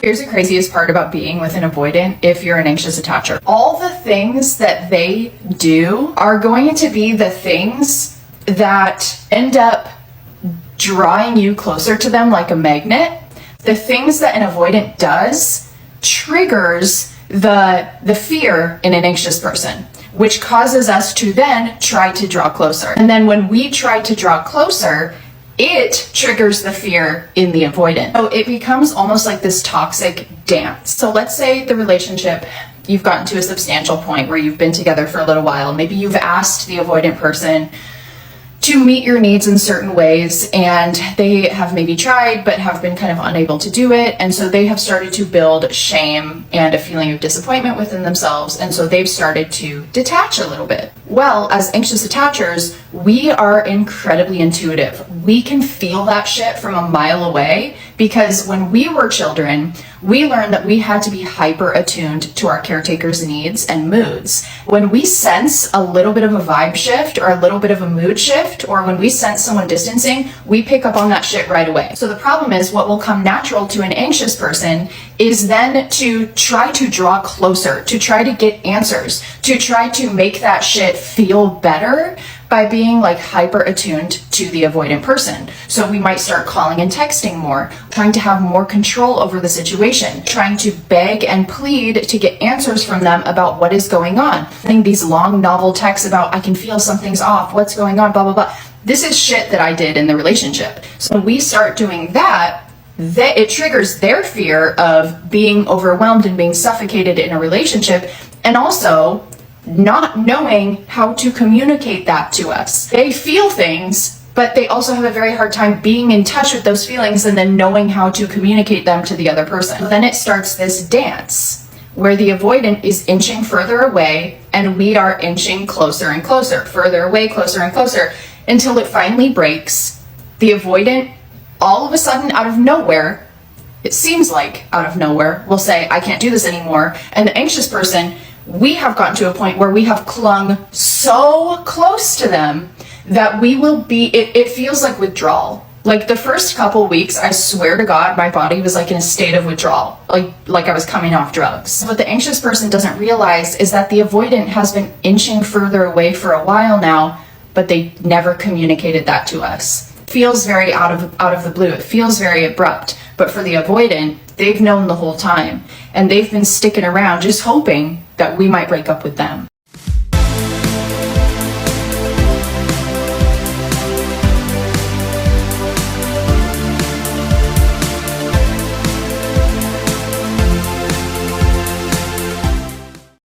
Here's the craziest part about being with an avoidant if you're an anxious attacher. All the things that they do are going to be the things that end up drawing you closer to them like a magnet. The things that an avoidant does triggers the fear in an anxious person, which causes us to then try to draw closer. And then when we try to draw closer, it triggers the fear in the avoidant. So it becomes almost like this toxic dance. So let's say the relationship, you've gotten to a substantial point where you've been together for a little while. Maybe you've asked the avoidant person to meet your needs in certain ways, and they have maybe tried but have been kind of unable to do it, and so they have started to build shame and a feeling of disappointment within themselves, and so they've started to detach a little bit. Well, as anxious attachers, we are incredibly intuitive. We can feel that shit from a mile away, because when we were children, we learned that we had to be hyper attuned to our caretaker's needs and moods. When we sense a little bit of a vibe shift or a little bit of a mood shift, or when we sense someone distancing, we pick up on that shit right away. So the problem is, what will come natural to an anxious person is then to try to draw closer, to try to get answers, to try to make that shit feel better by being like hyper attuned to the avoidant person. So we might start calling and texting more, trying to have more control over the situation, trying to beg and plead to get answers from them about what is going on. Sending these long novel texts about, I can feel something's off, what's going on, blah, blah, blah. This is shit that I did in the relationship. So when we start doing that, it triggers their fear of being overwhelmed and being suffocated in a relationship, and also not knowing how to communicate that to us. They feel things, but they also have a very hard time being in touch with those feelings and then knowing how to communicate them to the other person. Then it starts this dance where the avoidant is inching further away and we are inching closer and closer, further away, closer and closer, until it finally breaks. The avoidant, all of a sudden, out of nowhere, it seems like out of nowhere, will say, I can't do this anymore. And the anxious person, we have gotten to a point where we have clung so close to them that we will be, it feels like withdrawal. Like the first couple weeks, I swear to God, my body was like in a state of withdrawal, like I was coming off drugs. What the anxious person doesn't realize is that the avoidant has been inching further away for a while now, but they never communicated that to us. It feels very out of the blue. It feels very abrupt. But for the avoidant, they've known the whole time, and they've been sticking around just hoping that we might break up with them.